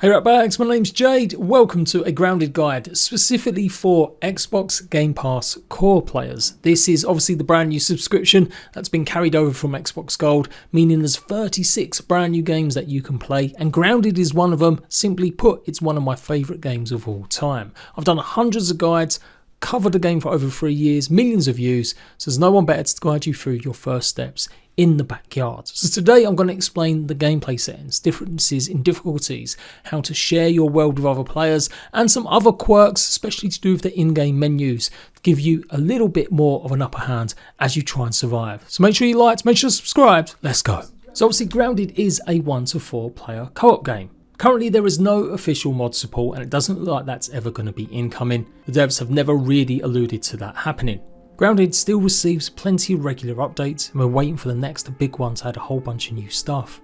Hey ratbags, my name's Jade. Welcome to a grounded guide specifically for Xbox Game Pass core players. This is obviously the brand new subscription that's been carried over from Xbox Gold, meaning there's 36 brand new games that you can play, and Grounded is one of them. Simply put, it's one of my favourite games of all time. I've done hundreds of guides, covered the game for over 3 years, millions of views, so there's no one better to guide you through your first steps in the backyard. So today I'm going to explain the gameplay settings, differences in difficulties, how to share your world with other players, and some other quirks, especially to do with the in-game menus, to give you a little bit more of an upper hand as you try and survive. So make sure you liked, make sure you subscribed, let's go. So obviously Grounded is a 1 to 4 player co-op game. Currently there is no official mod support and it doesn't look like that's ever going to be incoming. The devs have never really alluded to that happening. Grounded still receives plenty of regular updates and we're waiting for the next big one to add a whole bunch of new stuff.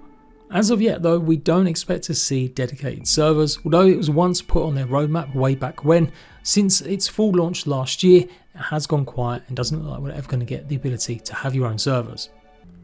As of yet though, we don't expect to see dedicated servers, although it was once put on their roadmap way back when. Since its full launch last year, it has gone quiet and doesn't look like we're ever going to get the ability to have your own servers.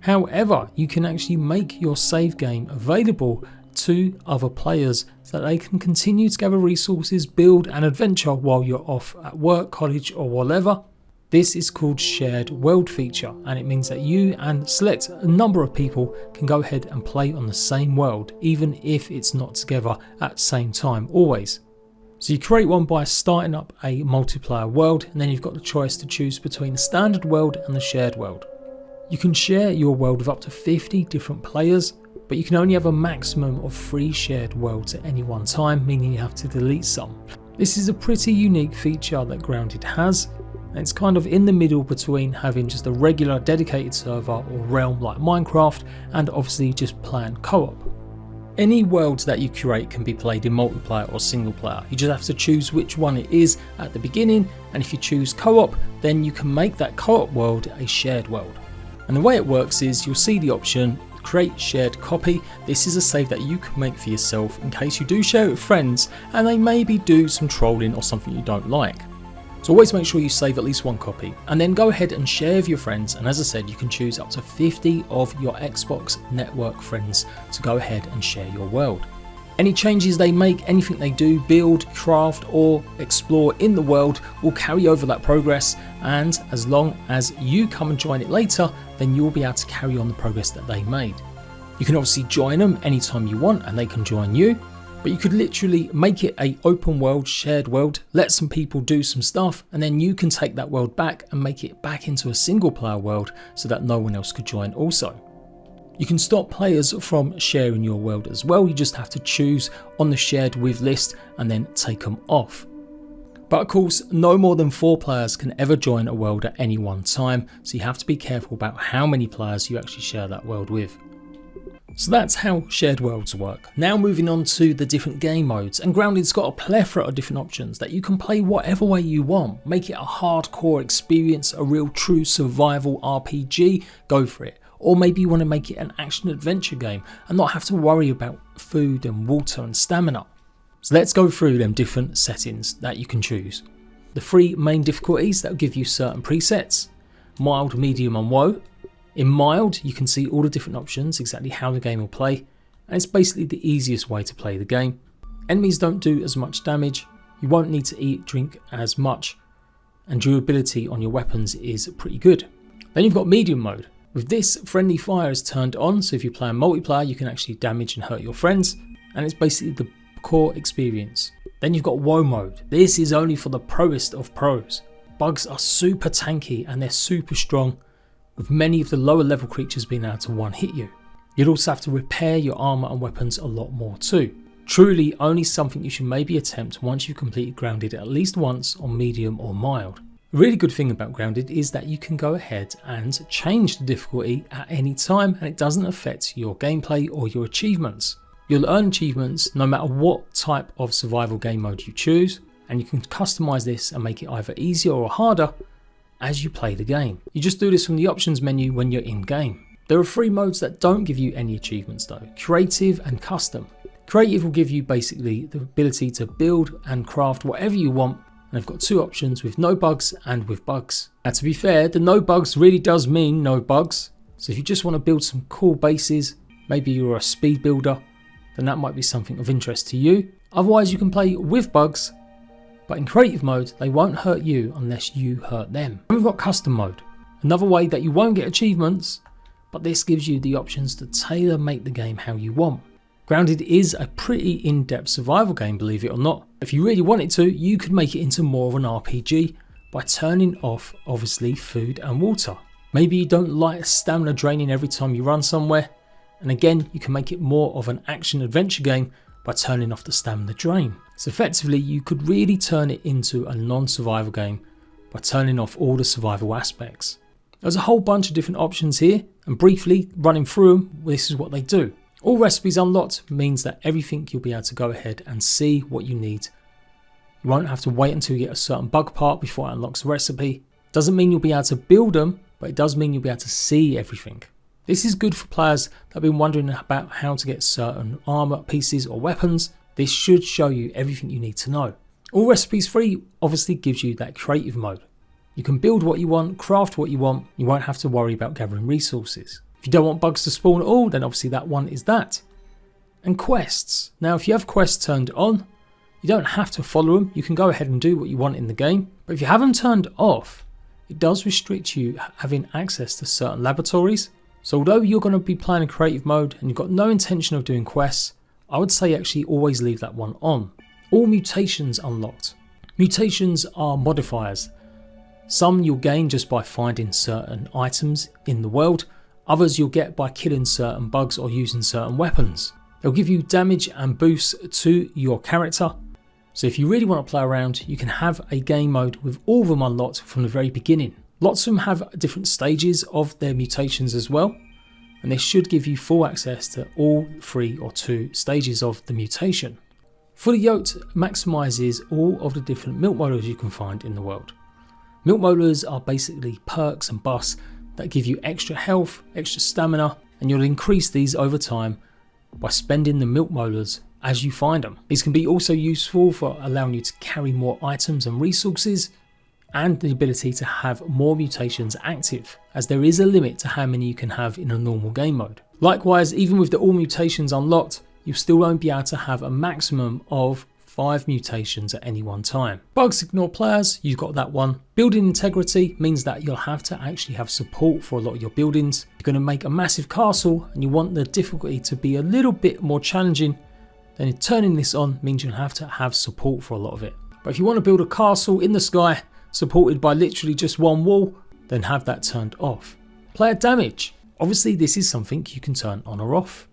However, you can actually make your save game available to other players so that they can continue to gather resources, build and adventure while you're off at work, college or whatever. This is called shared world feature, and it means that you and select a number of people can go ahead and play on the same world, even if it's not together at the same time always. So you create one by starting up a multiplayer world, and then you've got the choice to choose between the standard world and the shared world. You can share your world with up to 50 different players, but you can only have a maximum of 3 shared worlds at any one time, meaning you have to delete some. This is a pretty unique feature that Grounded has. It's kind of in the middle between having just a regular dedicated server or realm like Minecraft and obviously just playing co-op. Any world that you curate can be played in multiplayer or single player. You just have to choose which one it is at the beginning, and if you choose co-op, then you can make that co-op world a shared world. And the way it works is you'll see the option create shared copy. This is a save that you can make for yourself in case you do share it with friends and they maybe do some trolling or something you don't like. So always make sure you save at least 1 copy and then go ahead and share with your friends, and as I said, you can choose up to 50 of your Xbox network friends to go ahead and share your world. Any changes they make, anything they do, build, craft or explore in the world will carry over that progress, and as long as you come and join it later, then you'll be able to carry on the progress that they made. You can obviously join them anytime you want and they can join you. But you could literally make it an open world, shared world, let some people do some stuff, and then you can take that world back and make it back into a single player world so that no one else could join also. You can stop players from sharing your world as well. You just have to choose on the shared with list and then take them off. But of course, no more than 4 players can ever join a world at any one time, so you have to be careful about how many players you actually share that world with. So that's how shared worlds work. Now moving on to the different game modes, and Grounded's got a plethora of different options that you can play whatever way you want. Make it a hardcore experience, a real true survival RPG, go for it. Or maybe you want to make it an action adventure game and not have to worry about food and water and stamina. So let's go through them different settings that you can choose. The 3 main difficulties that will give you certain presets: mild, medium and woe. In mild, you can see all the different options, exactly how the game will play, and it's basically the easiest way to play the game. Enemies don't do as much damage, you won't need to eat, drink as much, and durability on your weapons is pretty good. Then you've got medium mode. With this, friendly fire is turned on, so if you play in multiplayer, you can actually damage and hurt your friends, and it's basically the core experience. Then you've got woe mode. This is only for the proest of pros. Bugs are super tanky and they're super strong, with many of the lower level creatures being able to one hit you. You'd also have to repair your armor and weapons a lot more too. Truly only something you should maybe attempt once you've completed Grounded at least once on medium or mild. A really good thing about Grounded is that you can go ahead and change the difficulty at any time and it doesn't affect your gameplay or your achievements. You'll earn achievements no matter what type of survival game mode you choose, and you can customize this and make it either easier or harder as you play the game. You just do this from the options menu when you're in game. There are 3 modes that don't give you any achievements though: creative and custom. Creative will give you basically the ability to build and craft whatever you want, and I've got 2 options, with no bugs and with bugs. Now to be fair, the no bugs really does mean no bugs. So if you just want to build some cool bases, maybe you're a speed builder, then that might be something of interest to you. Otherwise you can play with bugs, but in creative mode they won't hurt you unless you hurt them. And we've got custom mode, another way that you won't get achievements, but this gives you the options to tailor make the game how you want. Grounded is a pretty in-depth survival game, believe it or not. If you really wanted to, you could make it into more of an RPG by turning off, obviously, food and water. Maybe you don't like stamina draining every time you run somewhere, and again, you can make it more of an action adventure game by turning off the stamina drain. So effectively, you could really turn it into a non-survival game by turning off all the survival aspects. There's a whole bunch of different options here, and briefly running through them, this is what they do. All recipes unlocked means that everything you'll be able to go ahead and see what you need. You won't have to wait until you get a certain bug part before it unlocks a recipe. Doesn't mean you'll be able to build them, but it does mean you'll be able to see everything. This is good for players that have been wondering about how to get certain armor pieces or weapons. This should show you everything you need to know. All recipes free obviously gives you that creative mode. You can build what you want, craft what you want, you won't have to worry about gathering resources. If you don't want bugs to spawn at all, then obviously that one is that. And quests. Now if you have quests turned on, you don't have to follow them, you can go ahead and do what you want in the game. But if you have them turned off, it does restrict you having access to certain laboratories. So although you're going to be playing in creative mode and you've got no intention of doing quests, I would say actually always leave that one on. All mutations unlocked. Mutations are modifiers. Some you'll gain just by finding certain items in the world, others you'll get by killing certain bugs or using certain weapons. They'll give you damage and boosts to your character. So if you really want to play around, you can have a game mode with all of them unlocked from the very beginning. Lots of them have different stages of their mutations as well, and this should give you full access to all 3 or 2 stages of the mutation. Fully Yoked maximizes all of the different milk molars you can find in the world. Milk molars are basically perks and buffs that give you extra health, extra stamina, and you'll increase these over time by spending the milk molars as you find them. These can be also useful for allowing you to carry more items and resources, and the ability to have more mutations active, as there is a limit to how many you can have in a normal game mode. Likewise, even with the all mutations unlocked, you still won't be able to have a maximum of 5 mutations at any one time. Bugs ignore players, you've got that one. Building integrity means that you'll have to actually have support for a lot of your buildings. You're going to make a massive castle and you want the difficulty to be a little bit more challenging, then turning this on means you'll have to have support for a lot of it. But if you want to build a castle in the sky supported by literally just one wall, then have that turned off. Player damage. Obviously this is something you can turn on or off.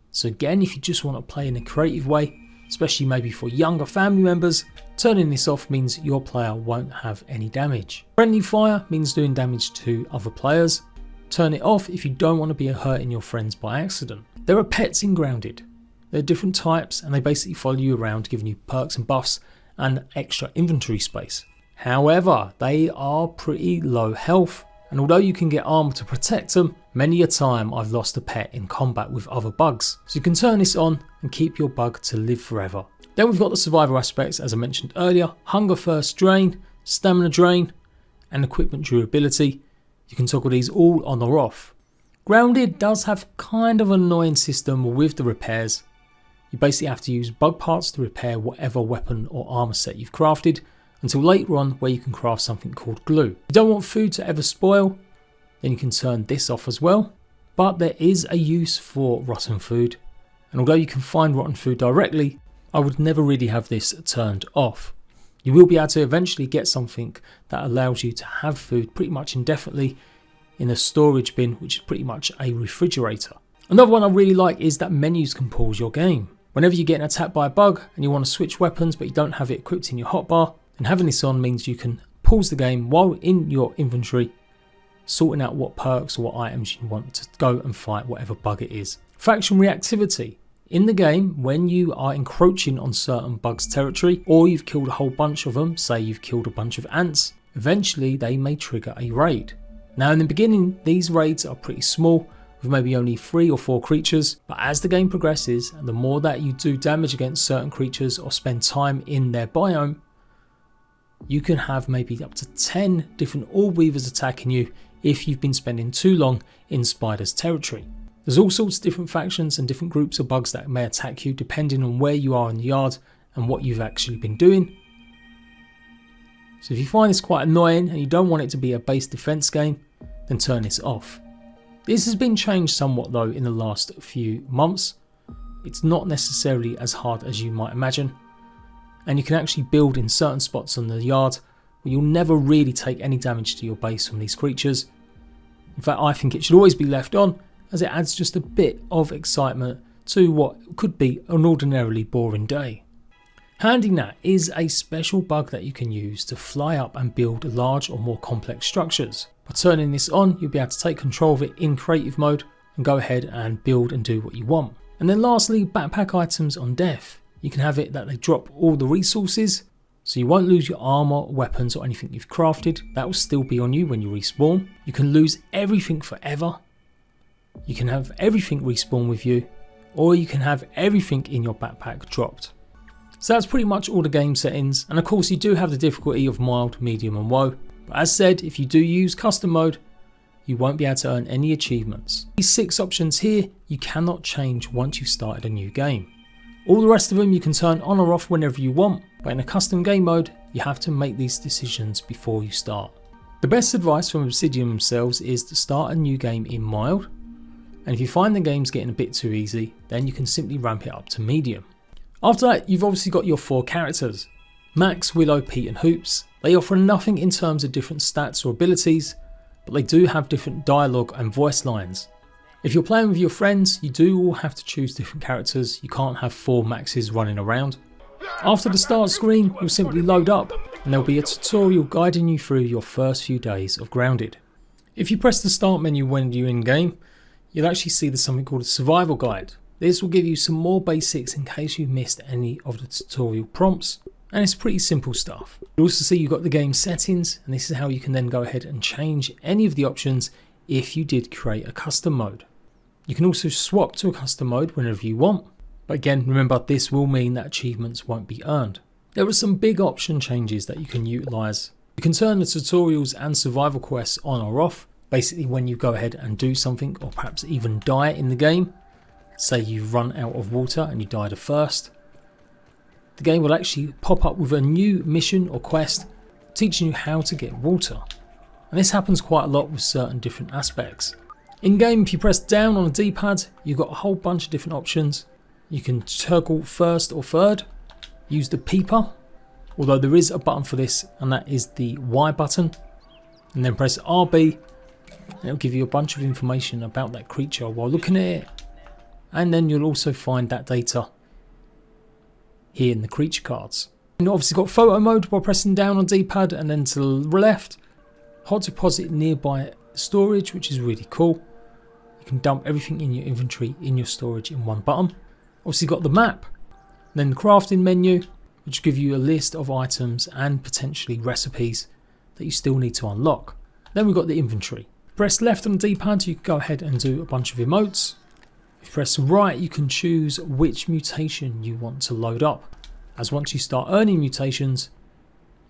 So again, if you just want to play in a creative way, especially maybe for younger family members, turning this off means your player won't have any damage. Friendly fire means doing damage to other players. Turn it off if you don't want to be hurting your friends by accident. There are pets in Grounded. They're different types and they basically follow you around, giving you perks and buffs and extra inventory space. However, they are pretty low health, and although you can get armor to protect them, many a time I've lost a pet in combat with other bugs. So you can turn this on and keep your bug to live forever. Then we've got the survival aspects, as I mentioned earlier: hunger thirst drain, stamina drain, and equipment durability. You can toggle these all on or off. Grounded does have kind of an annoying system with the repairs. You basically have to use bug parts to repair whatever weapon or armor set you've crafted, until later on where you can craft something called glue. If you don't want food to ever spoil, then you can turn this off as well. But there is a use for rotten food, and although you can find rotten food directly, I would never really have this turned off. You will be able to eventually get something that allows you to have food pretty much indefinitely in a storage bin, which is pretty much a refrigerator. Another one I really like is that menus can pause your game. Whenever you're getting attacked by a bug and you want to switch weapons but you don't have it equipped in your hotbar, and having this on means you can pause the game while in your inventory, sorting out what perks or what items you want to go and fight whatever bug it is. Faction reactivity. In the game, when you are encroaching on certain bugs' territory, or you've killed a whole bunch of them, say you've killed a bunch of ants, eventually they may trigger a raid. Now in the beginning, these raids are pretty small, with maybe only 3 or 4 creatures, but as the game progresses, and the more that you do damage against certain creatures or spend time in their biome, you can have maybe up to 10 different orb weavers attacking you if you've been spending too long in spiders' territory. There's all sorts of different factions and different groups of bugs that may attack you depending on where you are in the yard and what you've actually been doing. So if you find this quite annoying and you don't want it to be a base defense game, then turn this off. This has been changed somewhat though in the last few months. It's not necessarily as hard as you might imagine, and you can actually build in certain spots on the yard where you'll never really take any damage to your base from these creatures. In fact, I think it should always be left on, as it adds just a bit of excitement to what could be an ordinarily boring day. Handing that is a special bug that you can use to fly up and build large or more complex structures. By turning this on, you'll be able to take control of it in creative mode and go ahead and build and do what you want. And then lastly, backpack items on death. You can have it that they drop all the resources, so you won't lose your armor, weapons or anything you've crafted. That will still be on you when you respawn. You can lose everything forever. You can have everything respawn with you, or you can have everything in your backpack dropped. So that's pretty much all the game settings, and of course you do have the difficulty of mild, medium and woe. But as said, if you do use custom mode, you won't be able to earn any achievements. These 6 options here you cannot change once you've started a new game. All the rest of them you can turn on or off whenever you want, but in a custom game mode you have to make these decisions before you start. The best advice from Obsidian themselves is to start a new game in mild, and if you find the game's getting a bit too easy, then you can simply ramp it up to medium. After that, you've obviously got your 4 characters, Max, Willow, Pete and Hoops. They offer nothing in terms of different stats or abilities, but they do have different dialogue and voice lines. If you're playing with your friends, you do all have to choose different characters. You can't have 4 Maxes running around. After the start screen, you'll simply load up and there'll be a tutorial guiding you through your first few days of Grounded. If you press the start menu when you're in game, you'll actually see there's something called a survival guide. This will give you some more basics in case you missed any of the tutorial prompts, and it's pretty simple stuff. You'll also see you've got the game settings, and this is how you can then go ahead and change any of the options if you did create a custom mode. You can also swap to a custom mode whenever you want, but again remember this will mean that achievements won't be earned. There are some big option changes that you can utilise. You can turn the tutorials and survival quests on or off. Basically when you go ahead and do something or perhaps even die in the game, say you've run out of water and you died of thirst, the game will actually pop up with a new mission or quest teaching you how to get water. And this happens quite a lot with certain different aspects. In game, if you press down on the D-pad, you've got a whole bunch of different options. You can toggle first or third, use the peeper, although there is a button for this and that is the Y button, and then press RB and it'll give you a bunch of information about that creature while looking at it, and then you'll also find that data here in the creature cards. And obviously got photo mode by pressing down on D-pad, and then to the left, hot deposit nearby storage, which is really cool. You can dump everything in your inventory in your storage in one button. Obviously got the map, then the crafting menu, which will give you a list of items and potentially recipes that you still need to unlock. Then we've got the inventory. Press left on the D-pad, you can go ahead and do a bunch of emotes. If you press right, you can choose which mutation you want to load up, as once you start earning mutations,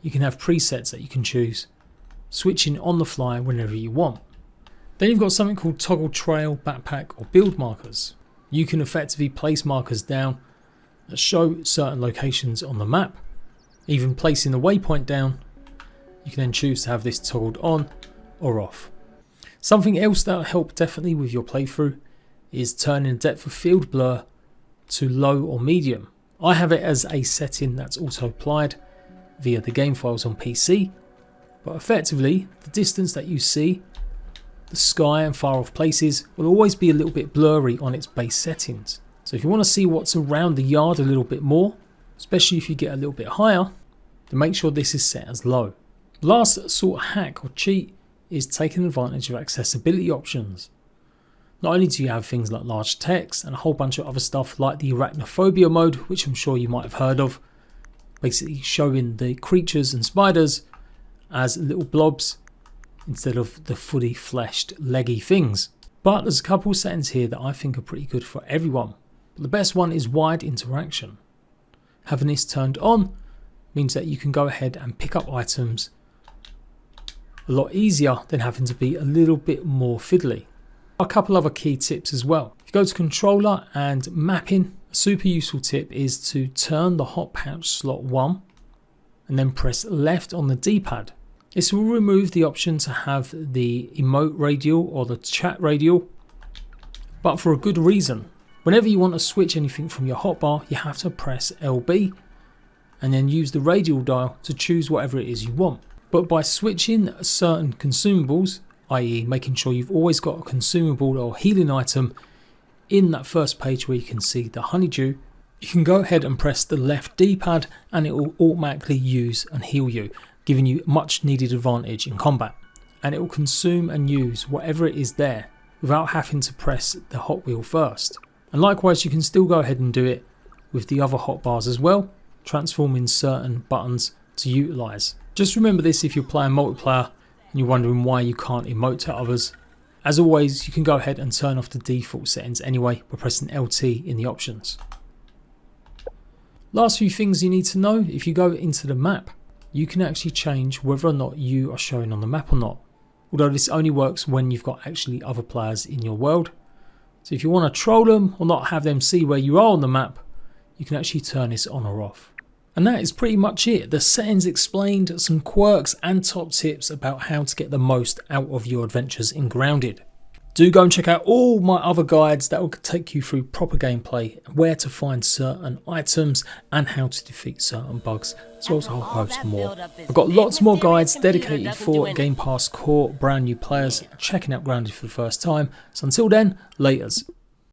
you can have presets that you can choose, switching on the fly whenever you want. Then you've got something called toggle trail, backpack or build markers. You can effectively place markers down that show certain locations on the map. Even placing the waypoint down, you can then choose to have this toggled on or off. Something else that will help definitely with your playthrough is turning depth of field blur to low or medium. I have it as a setting that's auto applied via the game files on PC, but effectively the distance that you see, the sky and far off places will always be a little bit blurry on its base settings. So if you want to see what's around the yard a little bit more, especially if you get a little bit higher, then make sure this is set as low. The last sort of hack or cheat is taking advantage of accessibility options. Not only do you have things like large text and a whole bunch of other stuff like the arachnophobia mode, which I'm sure you might have heard of, basically showing the creatures and spiders as little blobs instead of the fully fleshed leggy things. But there's a couple of settings here that I think are pretty good for everyone. But the best one is wide interaction. Having this turned on means that you can go ahead and pick up items a lot easier than having to be a little bit more fiddly. A couple other key tips as well. If you go to controller and mapping, a super useful tip is to turn the hot pouch slot 1 and then press left on the D-pad. This will remove the option to have the emote radial or the chat radial, but for a good reason. Whenever you want to switch anything from your hotbar, you have to press LB and then use the radial dial to choose whatever it is you want. But by switching certain consumables, i.e. making sure you've always got a consumable or healing item in that first page where you can see the honeydew, you can go ahead and press the left D-pad and it will automatically use and heal you, giving you much needed advantage in combat. And it will consume and use whatever it is there without having to press the hot wheel first. And likewise, you can still go ahead and do it with the other hotbars as well, transforming certain buttons to utilise. Just remember this if you're playing multiplayer and you're wondering why you can't emote to others. As always, you can go ahead and turn off the default settings anyway by pressing LT in the options. Last few things you need to know: if you go into the map, you can actually change whether or not you are showing on the map or not. Although this only works when you've got actually other players in your world. So if you want to troll them or not have them see where you are on the map, you can actually turn this on or off. And that is pretty much it. The settings explained, some quirks and top tips about how to get the most out of your adventures in Grounded. Do go and check out all my other guides that will take you through proper gameplay, where to find certain items and how to defeat certain bugs, as well as a whole host more. I've got lots more guides dedicated for Game Pass core brand new players checking out Grounded for the first time. So until then, laters.